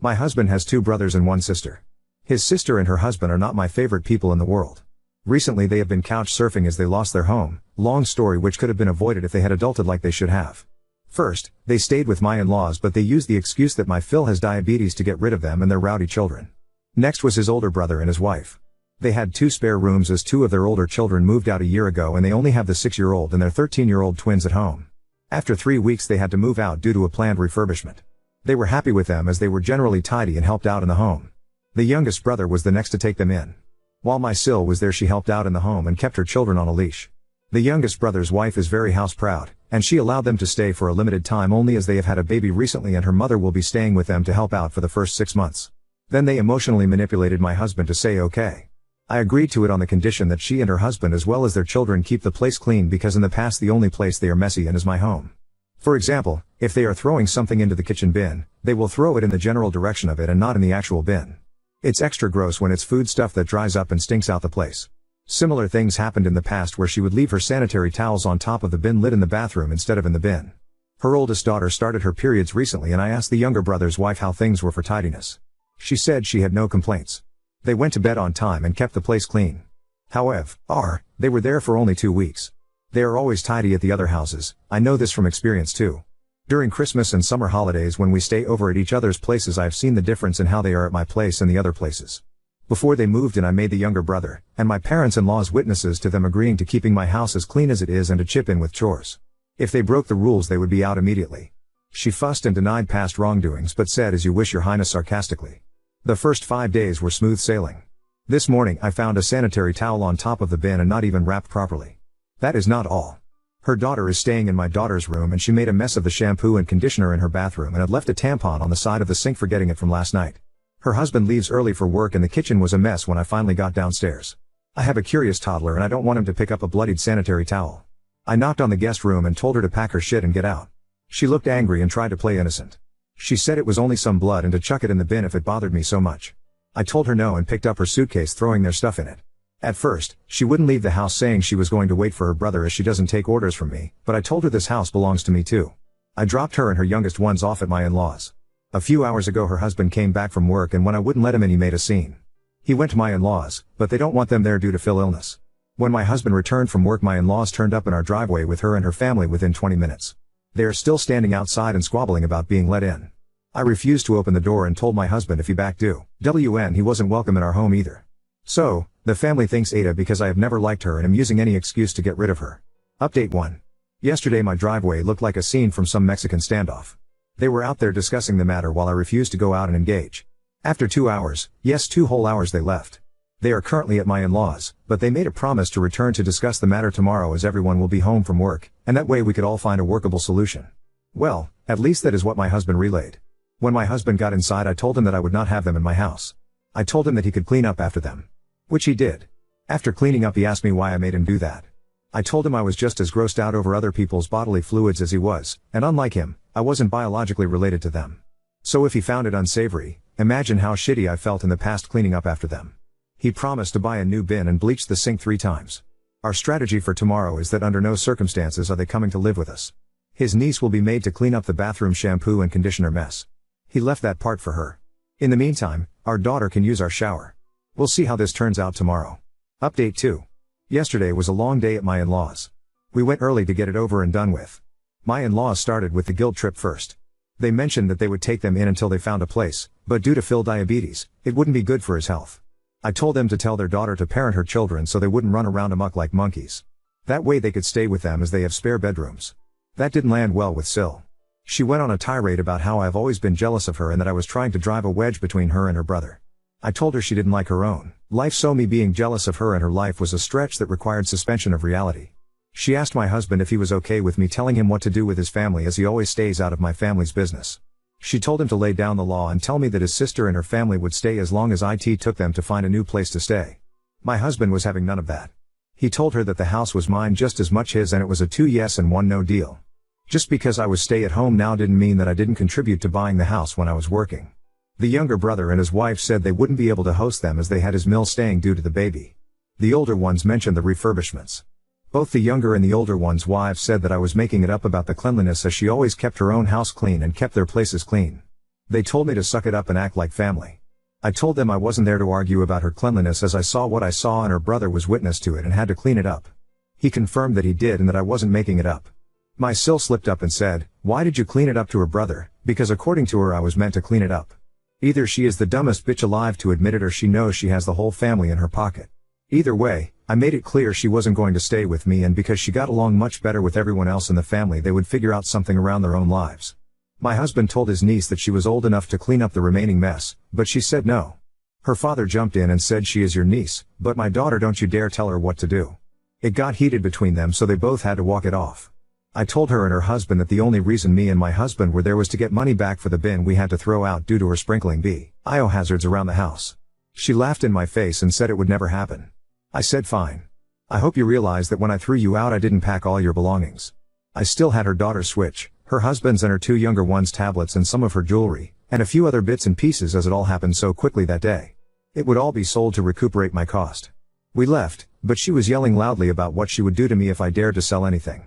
My husband has two brothers and one sister. His sister and her husband are not my favorite people in the world. Recently they have been couch surfing as they lost their home, long story which could have been avoided if they had adulted like they should have. First, they stayed with my in-laws but they used the excuse that my Phil has diabetes to get rid of them and their rowdy children. Next was his older brother and his wife. They had 2 spare rooms as 2 of their older children moved out a year ago and they only have the 6-year-old and their 13-year-old twins at home. After 3 weeks they had to move out due to a planned refurbishment. They were happy with them as they were generally tidy and helped out in the home. The youngest brother was the next to take them in. While my Sil was there she helped out in the home and kept her children on a leash. The youngest brother's wife is very house proud, and she allowed them to stay for a limited time only as they have had a baby recently and her mother will be staying with them to help out for the first 6 months. Then they emotionally manipulated my husband to say okay. I agreed to it on the condition that she and her husband as well as their children keep the place clean because in the past the only place they are messy in is my home. For example, if they are throwing something into the kitchen bin, they will throw it in the general direction of it and not in the actual bin. It's extra gross when it's food stuff that dries up and stinks out the place. Similar things happened in the past where she would leave her sanitary towels on top of the bin lid in the bathroom instead of in the bin. Her oldest daughter started her periods recently and I asked the younger brother's wife how things were for tidiness. She said she had no complaints. They went to bed on time and kept the place clean. However, they were there for only 2 weeks. They are always tidy at the other houses, I know this from experience too. During Christmas and summer holidays when we stay over at each other's places I have seen the difference in how they are at my place and the other places. Before they moved in I made the younger brother, and my parents-in-law's witnesses to them agreeing to keeping my house as clean as it is and to chip in with chores. If they broke the rules they would be out immediately. She fussed and denied past wrongdoings but said as you wish your highness sarcastically. The first 5 days were smooth sailing. This morning I found a sanitary towel on top of the bin and not even wrapped properly. That is not all. Her daughter is staying in my daughter's room and she made a mess of the shampoo and conditioner in her bathroom and had left a tampon on the side of the sink forgetting it from last night. Her husband leaves early for work and the kitchen was a mess when I finally got downstairs. I have a curious toddler and I don't want him to pick up a bloodied sanitary towel. I knocked on the guest room and told her to pack her shit and get out. She looked angry and tried to play innocent. She said it was only some blood and to chuck it in the bin if it bothered me so much. I told her no and picked up her suitcase throwing their stuff in it. At first, she wouldn't leave the house saying she was going to wait for her brother as she doesn't take orders from me, but I told her this house belongs to me too. I dropped her and her youngest ones off at my in-laws. A few hours ago her husband came back from work and when I wouldn't let him in he made a scene. He went to my in-laws, but they don't want them there due to Phil illness. When my husband returned from work my in-laws turned up in our driveway with her and her family within 20 minutes. They are still standing outside and squabbling about being let in. I refused to open the door and told my husband if he backed due, he wasn't welcome in our home either. So, the family thinks Ada because I have never liked her and am using any excuse to get rid of her. Update 1. Yesterday my driveway looked like a scene from some Mexican standoff. They were out there discussing the matter while I refused to go out and engage. After 2 hours, yes 2 whole hours they left. They are currently at my in-laws, but they made a promise to return to discuss the matter tomorrow as everyone will be home from work, and that way we could all find a workable solution. Well, at least that is what my husband relayed. When my husband got inside I told him that I would not have them in my house. I told him that he could clean up after them. Which he did. After cleaning up he asked me why I made him do that. I told him I was just as grossed out over other people's bodily fluids as he was, and unlike him, I wasn't biologically related to them. So if he found it unsavory, imagine how shitty I felt in the past cleaning up after them. He promised to buy a new bin and bleach the sink 3 times. Our strategy for tomorrow is that under no circumstances are they coming to live with us. His niece will be made to clean up the bathroom shampoo and conditioner mess. He left that part for her. In the meantime, our daughter can use our shower. We'll see how this turns out tomorrow. Update 2. Yesterday was a long day at my in-laws. We went early to get it over and done with. My in-laws started with the guilt trip first. They mentioned that they would take them in until they found a place, but due to Phil diabetes, it wouldn't be good for his health. I told them to tell their daughter to parent her children so they wouldn't run around amok like monkeys. That way they could stay with them as they have spare bedrooms. That didn't land well with Sil. She went on a tirade about how I've always been jealous of her and that I was trying to drive a wedge between her and her brother. I told her she didn't like her own life so me being jealous of her and her life was a stretch that required suspension of reality. She asked my husband if he was okay with me telling him what to do with his family as he always stays out of my family's business. She told him to lay down the law and tell me that his sister and her family would stay as long as IT took them to find a new place to stay. My husband was having none of that. He told her that the house was mine just as much his and it was a 2 yes and 1 no deal. Just because I was stay at home now didn't mean that I didn't contribute to buying the house when I was working. The younger brother and his wife said they wouldn't be able to host them as they had his mill staying due to the baby. The older ones mentioned the refurbishments. Both the younger and the older one's wives said that I was making it up about the cleanliness as she always kept her own house clean and kept their places clean. They told me to suck it up and act like family. I told them I wasn't there to argue about her cleanliness, as I saw what I saw and her brother was witness to it and had to clean it up. He confirmed that he did and that I wasn't making it up. My Sil slipped up and said, "Why did you clean it up?" to her brother, because according to her I was meant to clean it up. Either she is the dumbest bitch alive to admit it, or she knows she has the whole family in her pocket. Either way, I made it clear she wasn't going to stay with me, and because she got along much better with everyone else in the family, they would figure out something around their own lives. My husband told his niece that she was old enough to clean up the remaining mess, but she said no. Her father jumped in and said, "She is your niece, but my daughter, don't you dare tell her what to do." It got heated between them, so they both had to walk it off. I told her and her husband that the only reason me and my husband were there was to get money back for the bin we had to throw out due to her sprinkling biohazards around the house. She laughed in my face and said it would never happen. I said, "Fine. I hope you realize that when I threw you out I didn't pack all your belongings." I still had her daughter's Switch, her husband's and her two younger ones' tablets, and some of her jewelry, and a few other bits and pieces, as it all happened so quickly that day. It would all be sold to recuperate my cost. We left, but she was yelling loudly about what she would do to me if I dared to sell anything.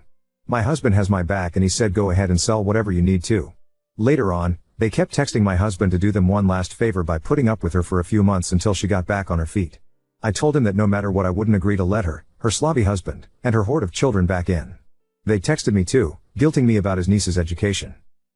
My husband has my back and he said, "Go ahead and sell whatever you need to." Later on, they kept texting my husband to do them one last favor by putting up with her for a few months until she got back on her feet. I told him that no matter what I wouldn't agree to let her slobby husband, and her horde of children back in. They texted me too, guilting me about his niece's education.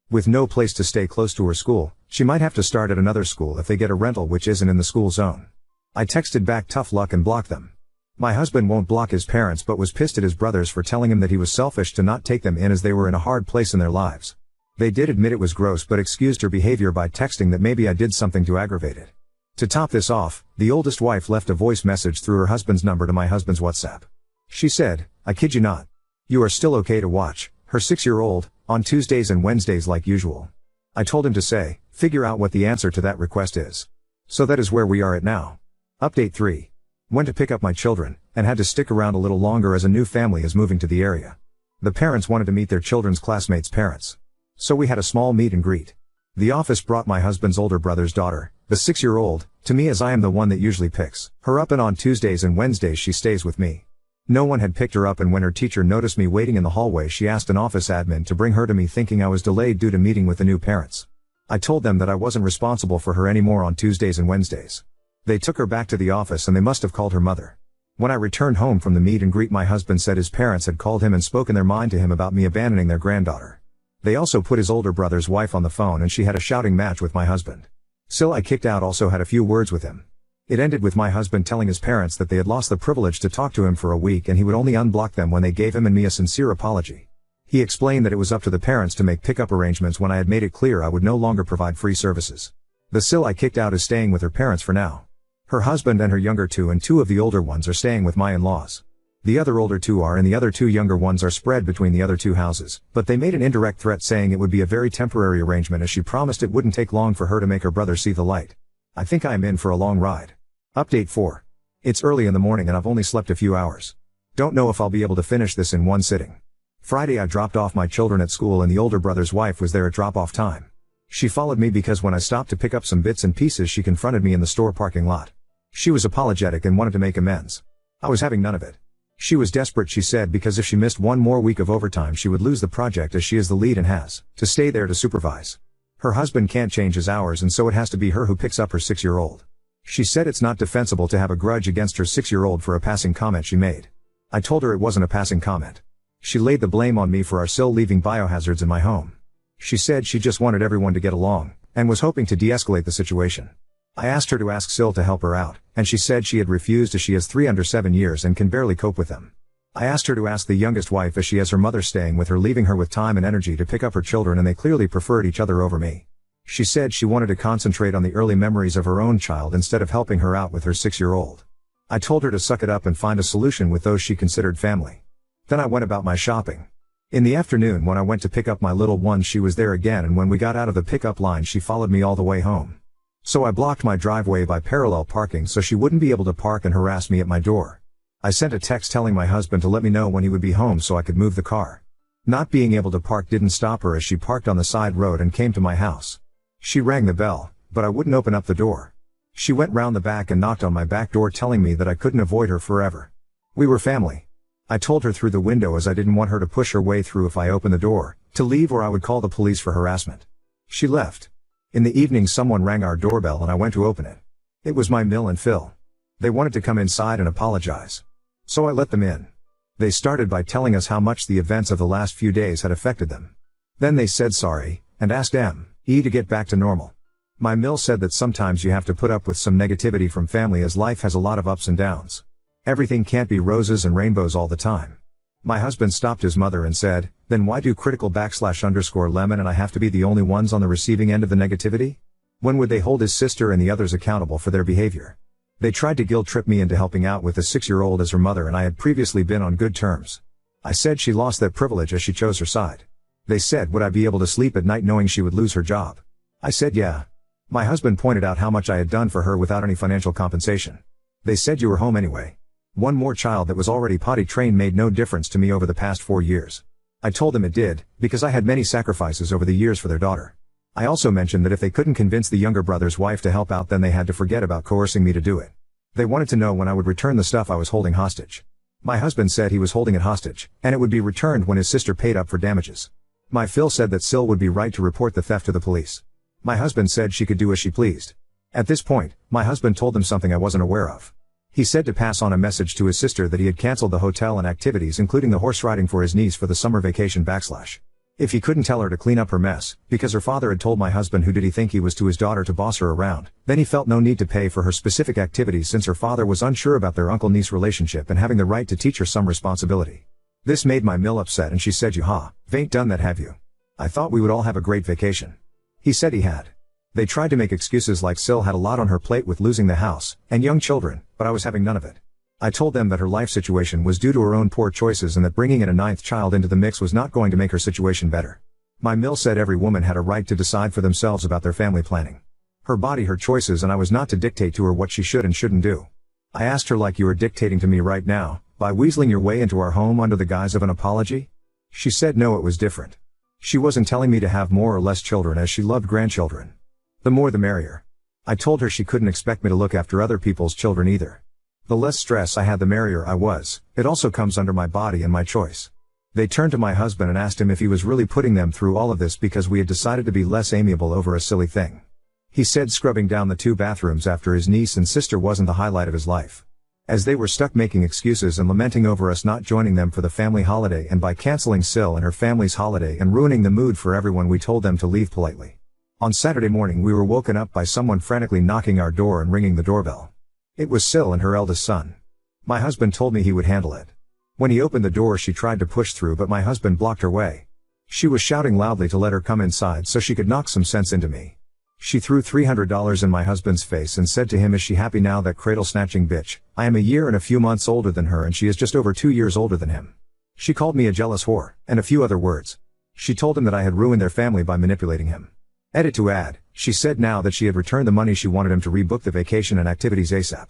With no place to stay close to her school, she might have to start at another school if they get a rental which isn't in the school zone. I texted back tough luck and blocked them. My husband won't block his parents but was pissed at his brothers for telling him that he was selfish to not take them in as they were in a hard place in their lives. They did admit it was gross but excused her behavior by texting that maybe I did something to aggravate it. To top this off, the oldest wife left a voice message through her husband's number to my husband's WhatsApp. She said, "I kid you not. You are still okay to watch her 6-year-old on Tuesdays and Wednesdays like usual." I told him to say, "Figure out what the answer to that request is." So that is where we are at now. Update 3. Went to pick up my children, and had to stick around a little longer as a new family is moving to the area. The parents wanted to meet their children's classmates' parents. So we had a small meet and greet. The office brought my husband's older brother's daughter, the 6-year-old, to me as I am the one that usually picks her up, and on Tuesdays and Wednesdays she stays with me. No one had picked her up, and when her teacher noticed me waiting in the hallway she asked an office admin to bring her to me, thinking I was delayed due to meeting with the new parents. I told them that I wasn't responsible for her anymore on Tuesdays and Wednesdays. They took her back to the office and they must have called her mother. When I returned home from the meet and greet, my husband said his parents had called him and spoken their mind to him about me abandoning their granddaughter. They also put his older brother's wife on the phone and she had a shouting match with my husband. Sil I kicked out also had a few words with him. It ended with my husband telling his parents that they had lost the privilege to talk to him for a week and he would only unblock them when they gave him and me a sincere apology. He explained that it was up to the parents to make pickup arrangements when I had made it clear I would no longer provide free services. The Sil I kicked out is staying with her parents for now. Her husband and her younger two and two of the older ones are staying with my in-laws. The other older two are, and the other two younger ones are spread between the other two houses, but they made an indirect threat saying it would be a very temporary arrangement as she promised it wouldn't take long for her to make her brother see the light. I think I am in for a long ride. Update 4. It's early in the morning and I've only slept a few hours. Don't know if I'll be able to finish this in one sitting. Friday I dropped off my children at school and the older brother's wife was there at drop-off time. She followed me because when I stopped to pick up some bits and pieces she confronted me in the store parking lot. She was apologetic and wanted to make amends. I was having none of it. She was desperate, she said, because if she missed one more week of overtime she would lose the project as she is the lead and has to stay there to supervise. Her husband can't change his hours and so it has to be her who picks up her 6-year-old. She said it's not defensible to have a grudge against her 6-year-old for a passing comment she made. I told her it wasn't a passing comment. She laid the blame on me for our Sil leaving biohazards in my home. She said she just wanted everyone to get along, and was hoping to de-escalate the situation. I asked her to ask Sil to help her out, and she said she had refused as she has 3 under 7 years and can barely cope with them. I asked her to ask the youngest wife as she has her mother staying with her, leaving her with time and energy to pick up her children, and they clearly preferred each other over me. She said she wanted to concentrate on the early memories of her own child instead of helping her out with her 6-year-old. I told her to suck it up and find a solution with those she considered family. Then I went about my shopping. In the afternoon when I went to pick up my little one she was there again, and when we got out of the pickup line she followed me all the way home. So I blocked my driveway by parallel parking so she wouldn't be able to park and harass me at my door. I sent a text telling my husband to let me know when he would be home so I could move the car. Not being able to park didn't stop her as she parked on the side road and came to my house. She rang the bell, but I wouldn't open up the door. She went round the back and knocked on my back door telling me that I couldn't avoid her forever. We were family. I told her through the window as I didn't want her to push her way through if I opened the door, to leave or I would call the police for harassment. She left. In the evening someone rang our doorbell and I went to open it. It was my Mill and Phil. They wanted to come inside and apologize. So I let them in. They started by telling us how much the events of the last few days had affected them. Then they said sorry, and asked M.E. to get back to normal. My Mill said that sometimes you have to put up with some negativity from family as life has a lot of ups and downs. Everything can't be roses and rainbows all the time. My husband stopped his mother and said, then why do _Lemon and I have to be the only ones on the receiving end of the negativity? When would they hold his sister and the others accountable for their behavior? They tried to guilt trip me into helping out with the 6-year-old as her mother and I had previously been on good terms. I said she lost that privilege as she chose her side. They said would I be able to sleep at night knowing she would lose her job? I said yeah. My husband pointed out how much I had done for her without any financial compensation. They said you were home anyway. One more child that was already potty trained made no difference to me over the past 4 years. I told them it did, because I had many sacrifices over the years for their daughter. I also mentioned that if they couldn't convince the younger brother's wife to help out then they had to forget about coercing me to do it. They wanted to know when I would return the stuff I was holding hostage. My husband said he was holding it hostage, and it would be returned when his sister paid up for damages. My Phil said that Sil would be right to report the theft to the police. My husband said she could do as she pleased. At this point, my husband told them something I wasn't aware of. He said to pass on a message to his sister that he had cancelled the hotel and activities including the horse riding for his niece for the summer vacation / If he couldn't tell her to clean up her mess, because her father had told my husband who did he think he was to his daughter to boss her around, then he felt no need to pay for her specific activities since her father was unsure about their uncle-niece relationship and having the right to teach her some responsibility. This made my Mill upset and she said you ain't done that have you? I thought we would all have a great vacation. He said he had. They tried to make excuses like Sil had a lot on her plate with losing the house, and young children, but I was having none of it. I told them that her life situation was due to her own poor choices and that bringing in a 9th child into the mix was not going to make her situation better. My Mill said every woman had a right to decide for themselves about their family planning. Her body, her choices, and I was not to dictate to her what she should and shouldn't do. I asked her like you are dictating to me right now, by weaseling your way into our home under the guise of an apology? She said no, it was different. She wasn't telling me to have more or less children as she loved grandchildren. The more the merrier. I told her she couldn't expect me to look after other people's children either. The less stress I had the merrier I was, it also comes under my body and my choice. They turned to my husband and asked him if he was really putting them through all of this because we had decided to be less amiable over a silly thing. He said scrubbing down the 2 bathrooms after his niece and sister wasn't the highlight of his life. As they were stuck making excuses and lamenting over us not joining them for the family holiday and by canceling Sil and her family's holiday and ruining the mood for everyone we told them to leave politely. On Saturday morning we were woken up by someone frantically knocking our door and ringing the doorbell. It was Sil and her eldest son. My husband told me he would handle it. When he opened the door she tried to push through but my husband blocked her way. She was shouting loudly to let her come inside so she could knock some sense into me. She threw $300 in my husband's face and said to him, is she happy now, that cradle snatching bitch? I am a year and a few months older than her and she is just over 2 years older than him. She called me a jealous whore, and a few other words. She told him that I had ruined their family by manipulating him. Edit to add, she said now that she had returned the money she wanted him to rebook the vacation and activities ASAP.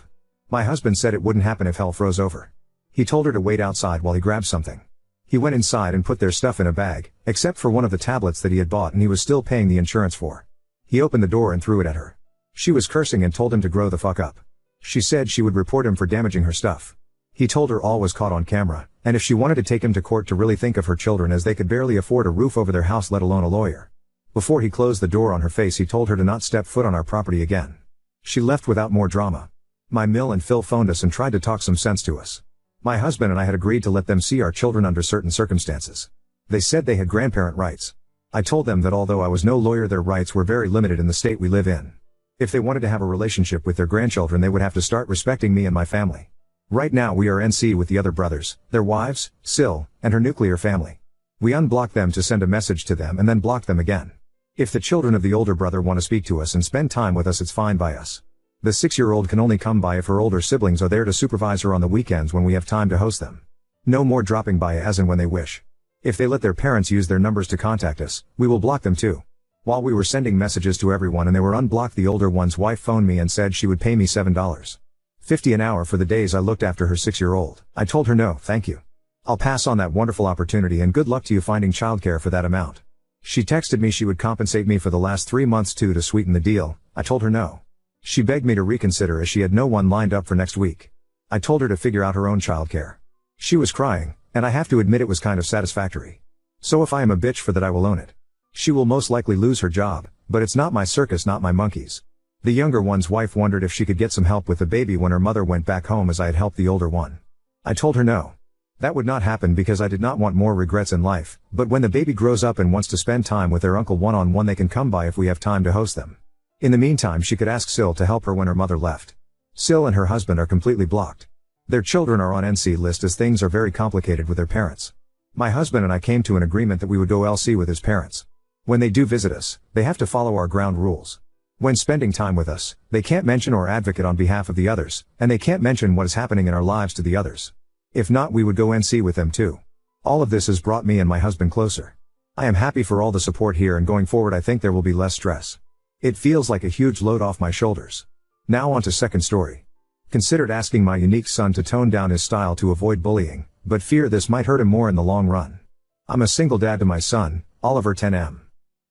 My husband said it wouldn't happen if hell froze over. He told her to wait outside while he grabbed something. He went inside and put their stuff in a bag, except for one of the tablets that he had bought and he was still paying the insurance for. He opened the door and threw it at her. She was cursing and told him to grow the fuck up. She said she would report him for damaging her stuff. He told her all was caught on camera, and if she wanted to take him to court to really think of her children as they could barely afford a roof over their house let alone a lawyer. Before he closed the door on her face he told her to not step foot on our property again. She left without more drama. My Mill and Phil phoned us and tried to talk some sense to us. My husband and I had agreed to let them see our children under certain circumstances. They said they had grandparent rights. I told them that although I was no lawyer their rights were very limited in the state we live in. If they wanted to have a relationship with their grandchildren they would have to start respecting me and my family. Right now we are NC with the other brothers, their wives, Sil, and her nuclear family. We unblock them to send a message to them and then block them again. If the children of the older brother want to speak to us and spend time with us it's fine by us. The 6-year-old can only come by if her older siblings are there to supervise her on the weekends when we have time to host them. No more dropping by as and when they wish. If they let their parents use their numbers to contact us, we will block them too. While we were sending messages to everyone and they were unblocked the older one's wife phoned me and said she would pay me $7.50 an hour for the days I looked after her 6-year-old. I told her no, thank you. I'll pass on that wonderful opportunity and good luck to you finding childcare for that amount. She texted me she would compensate me for the last 3 months too to sweeten the deal. I told her no. She begged me to reconsider as she had no one lined up for next week. I told her to figure out her own childcare. She was crying, and I have to admit it was kind of satisfactory. So if I am a bitch for that I will own it. She will most likely lose her job, but it's not my circus, not my monkeys. The younger one's wife wondered if she could get some help with the baby when her mother went back home as I had helped the older one. I told her no. That would not happen because I did not want more regrets in life, but when the baby grows up and wants to spend time with their uncle one-on-one, they can come by if we have time to host them. In the meantime, she could ask Sil to help her when her mother left. Sil and her husband are completely blocked. Their children are on NC list as things are very complicated with their parents. My husband and I came to an agreement that we would go LC with his parents. When they do visit us, they have to follow our ground rules. When spending time with us, they can't mention or advocate on behalf of the others, and they can't mention what is happening in our lives to the others. If not, we would go NC with them too. All of this has brought me and my husband closer. I am happy for all the support here, and going forward I think there will be less stress. It feels like a huge load off my shoulders. Now on to second story. Considered asking my unique son to tone down his style to avoid bullying, but fear this might hurt him more in the long run. I'm a single dad to my son, Oliver 10M.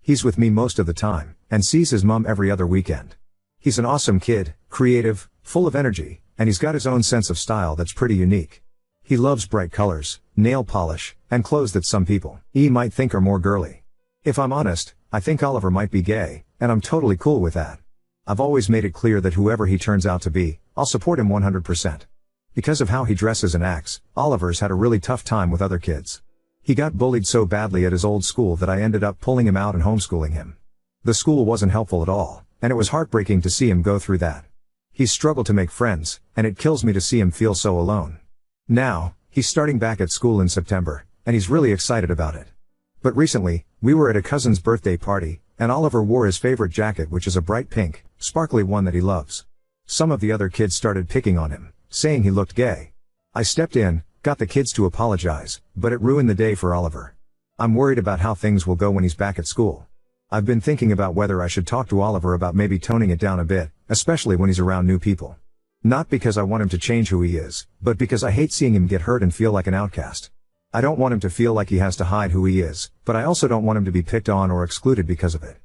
He's with me most of the time, and sees his mom every other weekend. He's an awesome kid, creative, full of energy, and he's got his own sense of style that's pretty unique. He loves bright colors, nail polish, and clothes that some people might think are more girly. If I'm honest, I think Oliver might be gay, and I'm totally cool with that. I've always made it clear that whoever he turns out to be, I'll support him 100%. Because of how he dresses and acts, Oliver's had a really tough time with other kids. He got bullied so badly at his old school that I ended up pulling him out and homeschooling him. The school wasn't helpful at all, and it was heartbreaking to see him go through that. He's struggled to make friends, and it kills me to see him feel so alone. Now, he's starting back at school in September, and he's really excited about it. But recently, we were at a cousin's birthday party, and Oliver wore his favorite jacket, which is a bright pink, sparkly one that he loves. Some of the other kids started picking on him, saying he looked gay. I stepped in, got the kids to apologize, but it ruined the day for Oliver. I'm worried about how things will go when he's back at school. I've been thinking about whether I should talk to Oliver about maybe toning it down a bit, especially when he's around new people. Not because I want him to change who he is, but because I hate seeing him get hurt and feel like an outcast. I don't want him to feel like he has to hide who he is, but I also don't want him to be picked on or excluded because of it.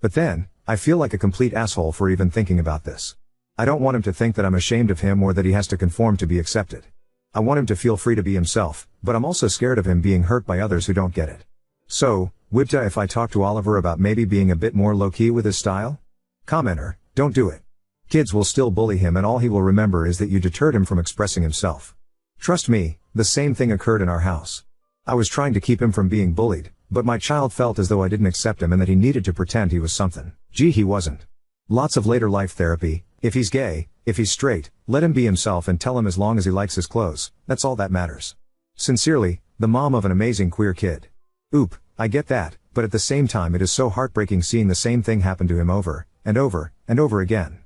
But then, I feel like a complete asshole for even thinking about this. I don't want him to think that I'm ashamed of him or that he has to conform to be accepted. I want him to feel free to be himself, but I'm also scared of him being hurt by others who don't get it. So, Wibta, if I talk to Oliver about maybe being a bit more low-key with his style? Commenter, don't do it. Kids will still bully him and all he will remember is that you deterred him from expressing himself. Trust me, the same thing occurred in our house. I was trying to keep him from being bullied, but my child felt as though I didn't accept him and that he needed to pretend he was something. Gee, he wasn't. Lots of later life therapy. If he's gay, if he's straight, let him be himself and tell him as long as he likes his clothes, that's all that matters. Sincerely, the mom of an amazing queer kid. Oop, I get that, but at the same time it is so heartbreaking seeing the same thing happen to him over, and over, and over again.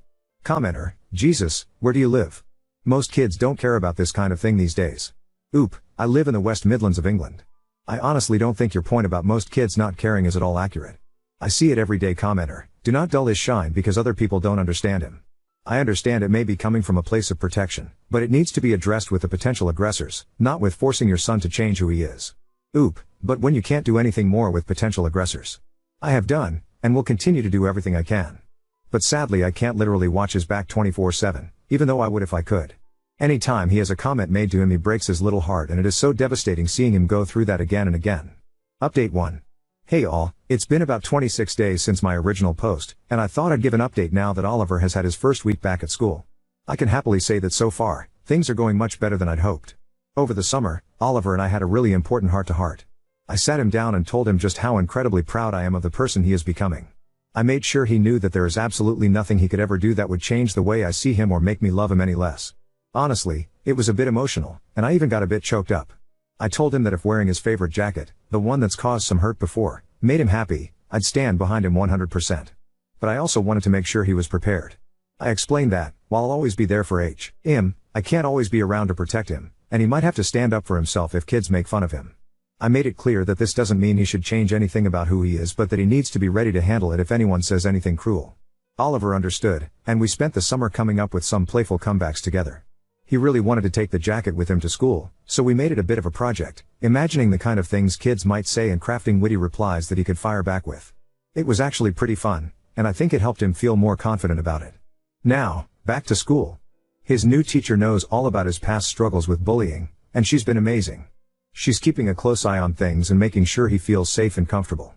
Commenter, Jesus, where do you live? Most kids don't care about this kind of thing these days. Oop, I live in the West Midlands of England. I honestly don't think your point about most kids not caring is at all accurate. I see it every day. Commenter, do not dull his shine because other people don't understand him. I understand it may be coming from a place of protection, but it needs to be addressed with the potential aggressors, not with forcing your son to change who he is. Oop, but when you can't do anything more with potential aggressors. I have done, and will continue to do everything I can. But sadly I can't literally watch his back 24/7, even though I would if I could. Anytime he has a comment made to him he breaks his little heart and it is so devastating seeing him go through that again and again. Update 1. Hey all, it's been about 26 days since my original post, and I thought I'd give an update now that Oliver has had his first week back at school. I can happily say that so far, things are going much better than I'd hoped. Over the summer, Oliver and I had a really important heart-to-heart. I sat him down and told him just how incredibly proud I am of the person he is becoming. I made sure he knew that there is absolutely nothing he could ever do that would change the way I see him or make me love him any less. Honestly, it was a bit emotional, and I even got a bit choked up. I told him that if wearing his favorite jacket, the one that's caused some hurt before, made him happy, I'd stand behind him 100%. But I also wanted to make sure he was prepared. I explained that, while I'll always be there for him, I can't always be around to protect him, and he might have to stand up for himself if kids make fun of him. I made it clear that this doesn't mean he should change anything about who he is, but that he needs to be ready to handle it if anyone says anything cruel. Oliver understood, and we spent the summer coming up with some playful comebacks together. He really wanted to take the jacket with him to school, so we made it a bit of a project, imagining the kind of things kids might say and crafting witty replies that he could fire back with. It was actually pretty fun, and I think it helped him feel more confident about it. Now, back to school. His new teacher knows all about his past struggles with bullying, and she's been amazing. She's keeping a close eye on things and making sure he feels safe and comfortable.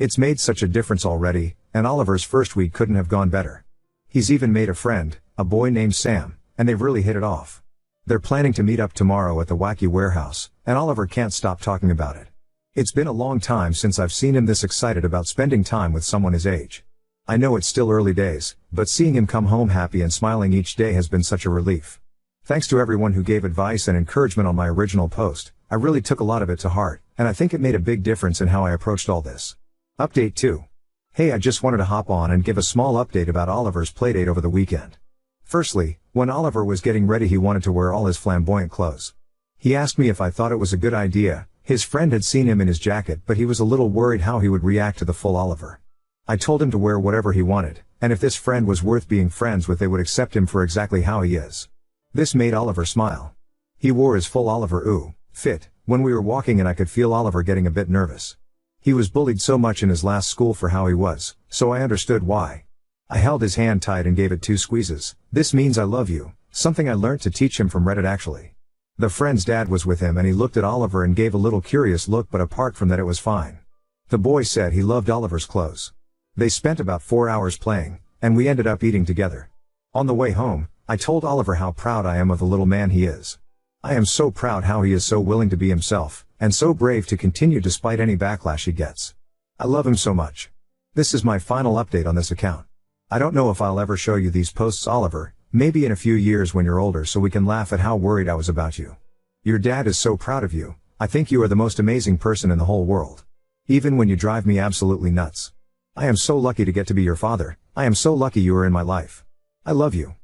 It's made such a difference already, and Oliver's first week couldn't have gone better. He's even made a friend, a boy named Sam, and they've really hit it off. They're planning to meet up tomorrow at the Wacky Warehouse, and Oliver can't stop talking about it. It's been a long time since I've seen him this excited about spending time with someone his age. I know it's still early days, but seeing him come home happy and smiling each day has been such a relief. Thanks to everyone who gave advice and encouragement on my original post. I really took a lot of it to heart, and I think it made a big difference in how I approached all this. Update 2. Hey, I just wanted to hop on and give a small update about Oliver's playdate over the weekend. Firstly, when Oliver was getting ready he wanted to wear all his flamboyant clothes. He asked me if I thought it was a good idea. His friend had seen him in his jacket but he was a little worried how he would react to the full Oliver. I told him to wear whatever he wanted, and if this friend was worth being friends with they would accept him for exactly how he is. This made Oliver smile. He wore his full Oliver fit when we were walking and I could feel Oliver getting a bit nervous. He was bullied so much in his last school for how he was, so I understood why. I held his hand tight and gave it 2 squeezes. This means I love you, something I learned to teach him from Reddit actually. The friend's dad was with him and he looked at Oliver and gave a little curious look, but apart from that it was fine. The boy said he loved Oliver's clothes. They spent about 4 hours playing, and we ended up eating together. On the way home, I told Oliver how proud I am of the little man he is. I am so proud how he is so willing to be himself, and so brave to continue despite any backlash he gets. I love him so much. This is my final update on this account. I don't know if I'll ever show you these posts, Oliver, maybe in a few years when you're older so we can laugh at how worried I was about you. Your dad is so proud of you. I think you are the most amazing person in the whole world. Even when you drive me absolutely nuts. I am so lucky to get to be your father. I am so lucky you are in my life. I love you.